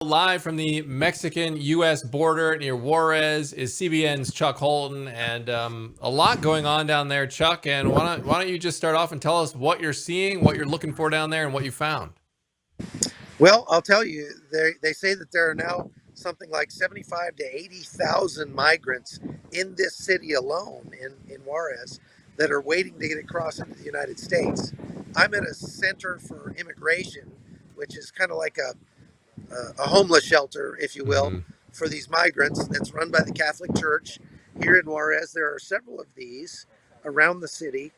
Live from the Mexican-U.S. border near Juarez is CBN's Chuck Holton, and a lot going on down there, Chuck. And why don't you just start off and tell us what you're seeing, what you're looking for down there, and what you found? Well, I'll tell you, they say that there are now something like 75 to 80,000 migrants in this city alone in Juarez that are waiting to get across into the United States. I'm at a center for immigration, which is kind of like a homeless shelter, if you will, Mm-hmm. for these migrants that's run by the Catholic Church here in Juarez. There are several of these around the city,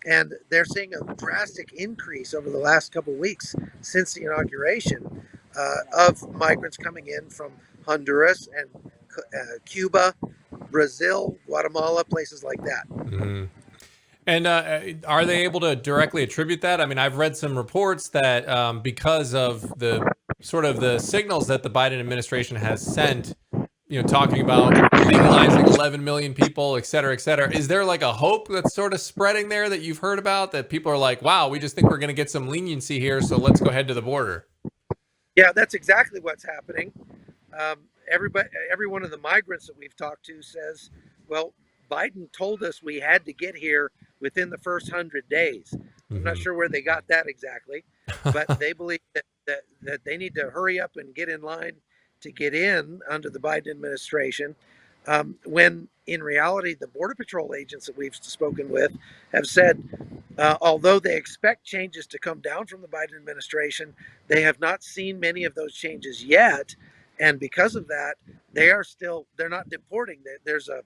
and they're seeing a drastic increase over the last couple of weeks since the inauguration of migrants coming in from Honduras and Cuba, Brazil, Guatemala, places like that. Mm-hmm. And are they able to directly attribute that? I mean, I've read some reports that because of the sort of the signals that the Biden administration has sent, talking about legalizing 11 million people, et cetera, et cetera. Is there like a hope that's sort of spreading there that you've heard about, that people are like, wow, we just think we're going to get some leniency here, so let's go ahead to the border? Yeah, that's exactly what's happening. Every one of the migrants that we've talked to says, well, Biden told us we had to get here within the first 100 days. I'm not Mm-hmm. sure where they got that exactly, but they believe that they need to hurry up and get in line to get in under the Biden administration. When in reality, the Border Patrol agents that we've spoken with have said, although they expect changes to come down from the Biden administration, they have not seen many of those changes yet. And because of that, they're not deporting. There's a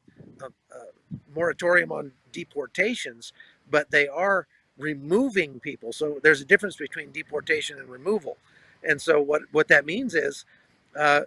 moratorium on deportations, but they are removing people. So there's a difference between deportation and removal. And so what that means is that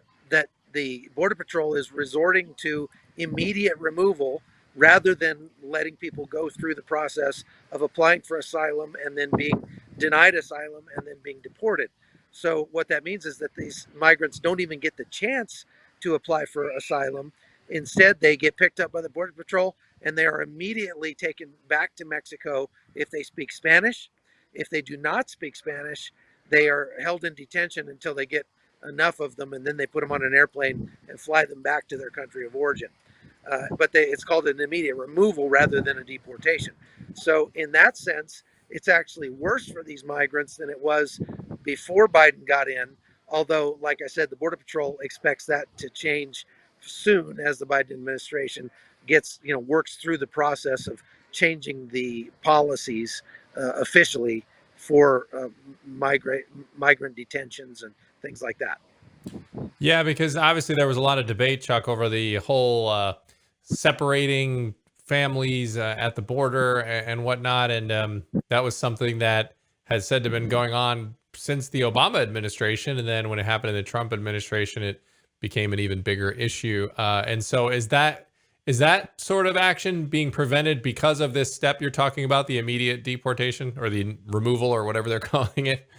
the Border Patrol is resorting to immediate removal rather than letting people go through the process of applying for asylum and then being denied asylum and then being deported. So what that means is that these migrants don't even get the chance to apply for asylum. Instead, they get picked up by the Border Patrol and they are immediately taken back to Mexico if they speak Spanish. If they do not speak Spanish, they are held in detention until they get enough of them, and then they put them on an airplane and fly them back to their country of origin. It's called an immediate removal rather than a deportation. So in that sense, it's actually worse for these migrants than it was before Biden got in. Although, like I said, the Border Patrol expects that to change soon as the Biden administration works through the process of changing the policies officially for migrant detentions and things like that. Yeah, because obviously there was a lot of debate, Chuck, over the whole separating families at the border and whatnot, and that was something that has said to have been going on since the Obama administration, and then when it happened in the Trump administration, it became an even bigger issue. And so, is that sort of action being prevented because of this step you're talking about, the immediate deportation or the removal or whatever they're calling it?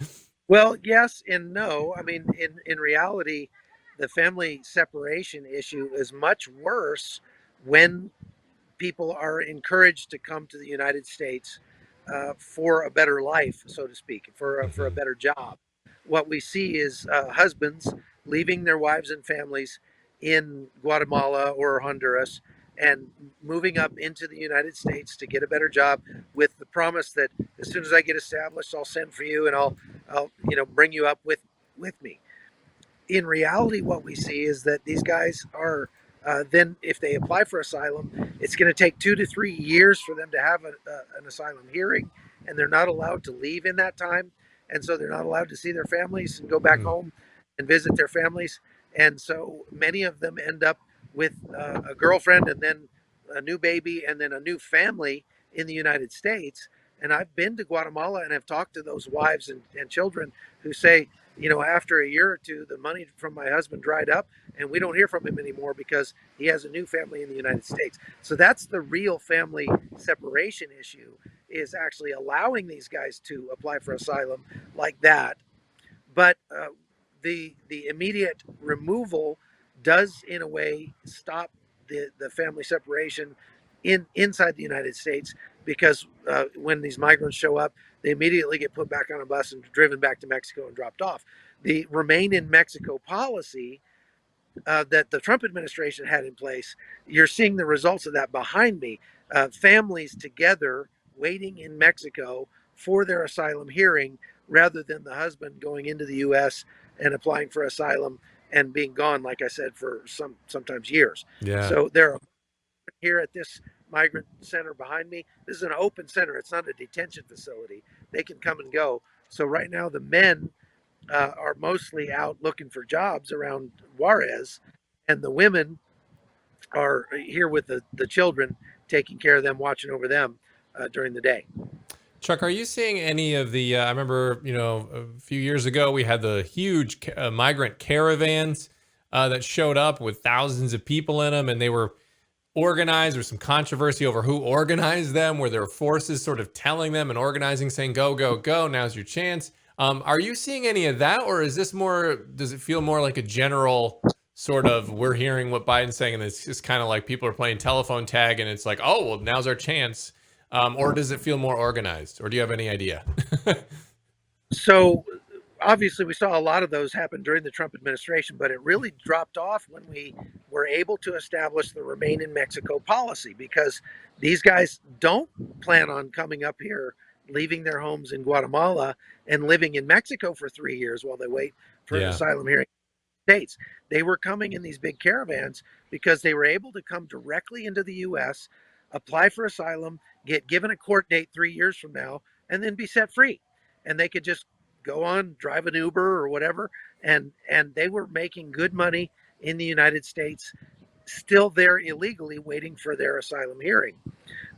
Well, yes and no. I mean, in reality, the family separation issue is much worse when people are encouraged to come to the United States for a better life, so to speak, for a Hmm. better job. What we see is husbands leaving their wives and families in Guatemala or Honduras and moving up into the United States to get a better job with the promise that as soon as I get established, I'll send for you and I'll bring you up with me. In reality, what we see is that these guys are then, if they apply for asylum, it's going to take 2 to 3 years for them to have an asylum hearing, and they're not allowed to leave in that time, and so they're not allowed to see their families and go back Hmm. home and visit their families, and so many of them end up with a girlfriend and then a new baby and then a new family in the United States. And I've been to Guatemala and have talked to those wives and children who say, after a year or two, the money from my husband dried up and we don't hear from him anymore because he has a new family in the United States. So that's the real family separation issue, is actually allowing these guys to apply for asylum like that. But the immediate removal does, in a way, stop the family separation inside the United States, because when these migrants show up, they immediately get put back on a bus and driven back to Mexico and dropped off. the remain in Mexico policy that the Trump administration had in place, you're seeing the results of that behind me. Families together waiting in Mexico for their asylum hearing rather than the husband going into the U.S. and applying for asylum and being gone, like I said, for sometimes years. Yeah. So there are here at this migrant center behind me. This is an open center. It's not a detention facility. They can come and go. So right now the men are mostly out looking for jobs around Juarez, and the women are here with the children, taking care of them, watching over them during the day. Chuck, are you seeing any of the? I remember, a few years ago we had the huge migrant caravans that showed up with thousands of people in them, and they were organized. There was some controversy over who organized them, where there were forces sort of telling them and organizing, saying, "Go, go, go! Now's your chance." Are you seeing any of that, or is this more? Does it feel more like a general sort of we're hearing what Biden's saying, and it's just kind of like people are playing telephone tag, and it's like, oh, well, now's our chance. Or does it feel more organized, or do you have any idea? So obviously we saw a lot of those happen during the Trump administration, but it really dropped off when we were able to establish the remain in Mexico policy, because these guys don't plan on coming up here, leaving their homes in Guatemala and living in Mexico for 3 years while they wait for an Yeah. asylum hearing in the States. They were coming in these big caravans because they were able to come directly into the US, apply for asylum, get given a court date 3 years from now, and then be set free. And they could just go on, drive an Uber or whatever, and they were making good money in the United States, still there illegally waiting for their asylum hearing.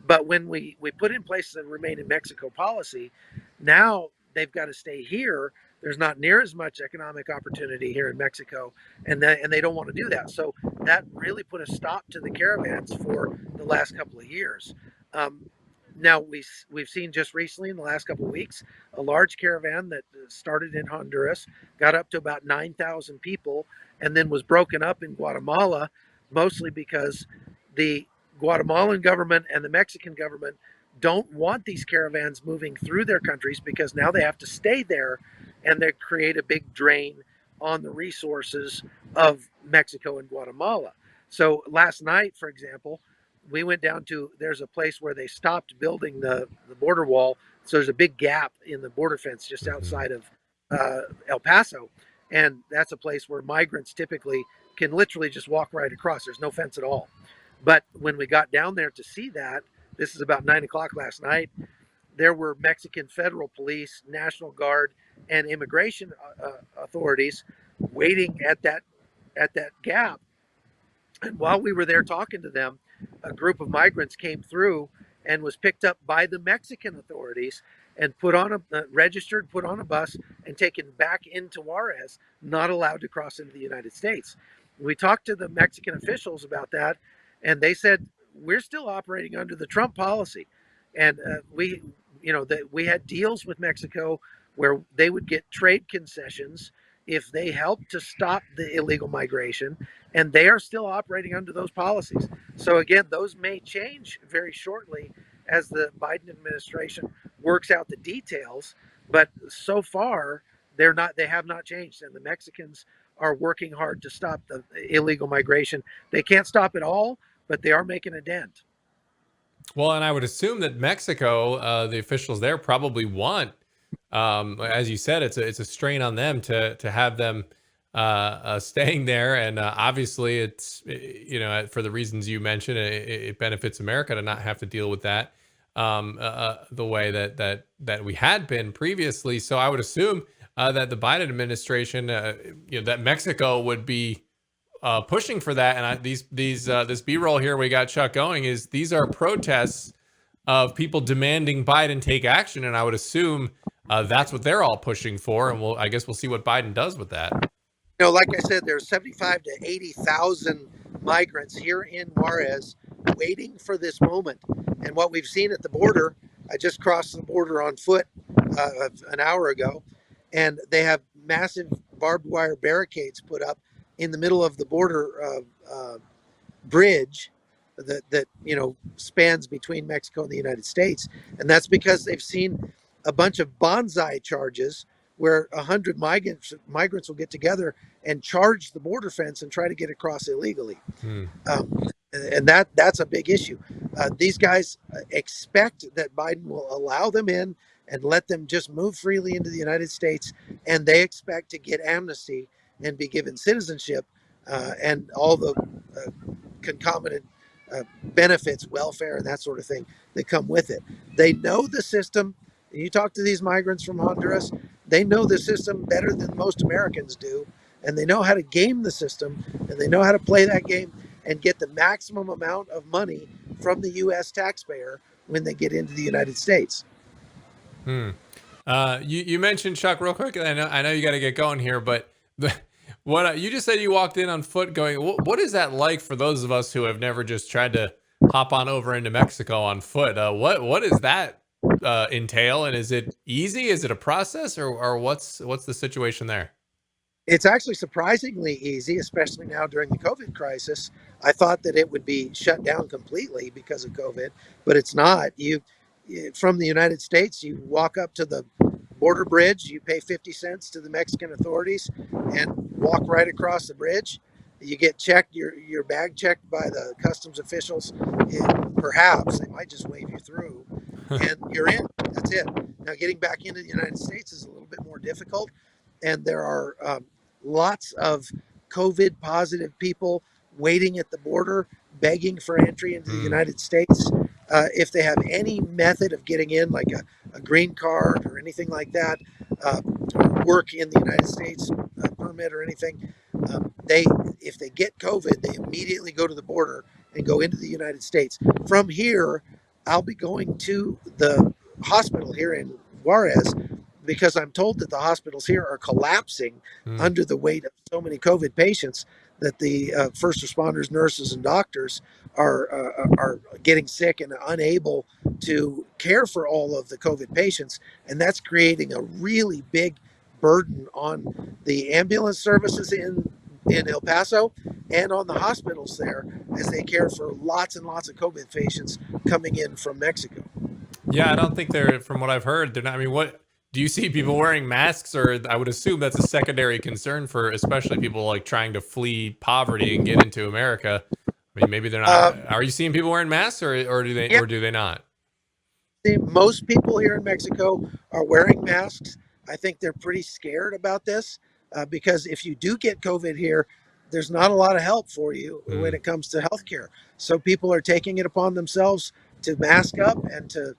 But when we put in place the remain in Mexico policy, now they've got to stay here. There's not near as much economic opportunity here in Mexico, and they don't want to do that. So that really put a stop to the caravans for the last couple of years. Now we've seen just recently in the last couple of weeks a large caravan that started in Honduras, got up to about 9,000 people, and then was broken up in Guatemala, mostly because the Guatemalan government and the Mexican government don't want these caravans moving through their countries, because now they have to stay there, and they create a big drain on the resources of Mexico and Guatemala. So last night, for example, we went down to, there's a place where they stopped building the border wall. So there's a big gap in the border fence just outside of El Paso. And that's a place where migrants typically can literally just walk right across. There's no fence at all. But when we got down there to see that, this is about 9 o'clock last night, there were Mexican federal police, National Guard, and immigration authorities waiting at that gap. And while we were there talking to them, a group of migrants came through and was picked up by the Mexican authorities and put on registered, put on a bus, and taken back into Juarez, not allowed to cross into the United States. We talked to the Mexican officials about that, and they said, we're still operating under the Trump policy. And we had deals with Mexico where they would get trade concessions if they helped to stop the illegal migration, and they are still operating under those policies. So again, those may change very shortly as the Biden administration works out the details, but so far they have not changed, and the Mexicans are working hard to stop the illegal migration. They can't stop it all, but they are making a dent. Well, and I would assume that Mexico, the officials there probably want, as you said, it's a strain on them to have them staying there, and obviously it's for the reasons you mentioned, it benefits America to not have to deal with that the way that we had been previously. So I would assume that the Biden administration, that Mexico would be pushing for that. And this B-roll here we got Chuck going is these are protests of people demanding Biden take action, and I would assume that's what they're all pushing for. And I guess we'll see what Biden does with that. Like I said, there's 75 to 80,000 migrants here in Juarez waiting for this moment. And what we've seen at the border, I just crossed the border on foot an hour ago, and they have massive barbed wire barricades put up in the middle of the border bridge that spans between Mexico and the United States. And that's because they've seen a bunch of bonsai charges where 100 migrants will get together and charge the border fence and try to get across illegally. Hmm. And that's a big issue. These guys expect that Biden will allow them in and let them just move freely into the United States, and they expect to get amnesty and be given citizenship and all the concomitant benefits, welfare, and that sort of thing that come with it. They know the system. You talk to these migrants from Honduras, they know the system better than most Americans do, and they know how to game the system, and they know how to play that game and get the maximum amount of money from the U.S. taxpayer when they get into the United States. Hmm. You mentioned, Chuck, real quick, and I know you got to get going here, but what you just said, you walked in on foot. Going, what is that like for those of us who have never just tried to hop on over into Mexico on foot? What does that entail, and is it easy? Is it a process, or what's the situation there? It's actually surprisingly easy, especially now during the COVID crisis. I thought that it would be shut down completely because of COVID, but it's not. From the United States, you walk up to the border bridge, you pay 50 cents to the Mexican authorities and walk right across the bridge. You get checked, your bag checked by the customs officials. Perhaps they might just wave you through and you're in. That's it. Now, getting back into the United States is a little bit more difficult. And there are lots of COVID positive people waiting at the border, begging for entry into the United States. If they have any method of getting in, like a green card or anything like that, work in the United States, a permit or anything, if they get COVID, they immediately go to the border and go into the United States. From here, I'll be going to the hospital here in Juarez because I'm told that the hospitals here are collapsing under the weight of so many COVID patients that the first responders, nurses, and doctors are getting sick and unable to care for all of the COVID patients, and that's creating a really big burden on the ambulance services in El Paso and on the hospitals there as they care for lots and lots of COVID patients coming in from Mexico. Yeah, I don't think they're, from what I've heard, they're not. I mean, what do you see people wearing masks, or I would assume that's a secondary concern for especially people like trying to flee poverty and get into America. I mean, maybe they're not. Are you seeing people wearing masks, or do they not? Most people here in Mexico are wearing masks. I think they're pretty scared about this because if you do get COVID here, there's not a lot of help for you when it comes to healthcare. So people are taking it upon themselves to mask up and to,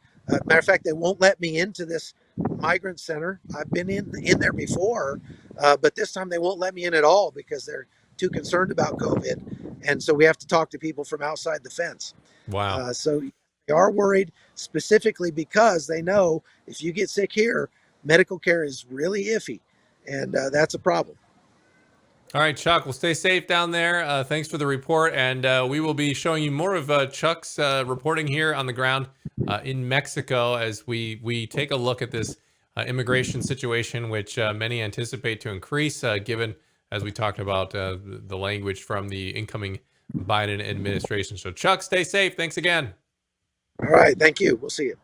matter of fact, they won't let me into this migrant center. I've been in there before, but this time they won't let me in at all because they're too concerned about COVID. And so we have to talk to people from outside the fence. Wow. So they are worried specifically because they know if you get sick here, medical care is really iffy. And that's a problem. All right, Chuck. Well, stay safe down there. Thanks for the report, and we will be showing you more of Chuck's reporting here on the ground in Mexico as we take a look at this immigration situation, which many anticipate to increase, given, as we talked about, the language from the incoming Biden administration. So, Chuck, stay safe. Thanks again. All right. Thank you. We'll see you.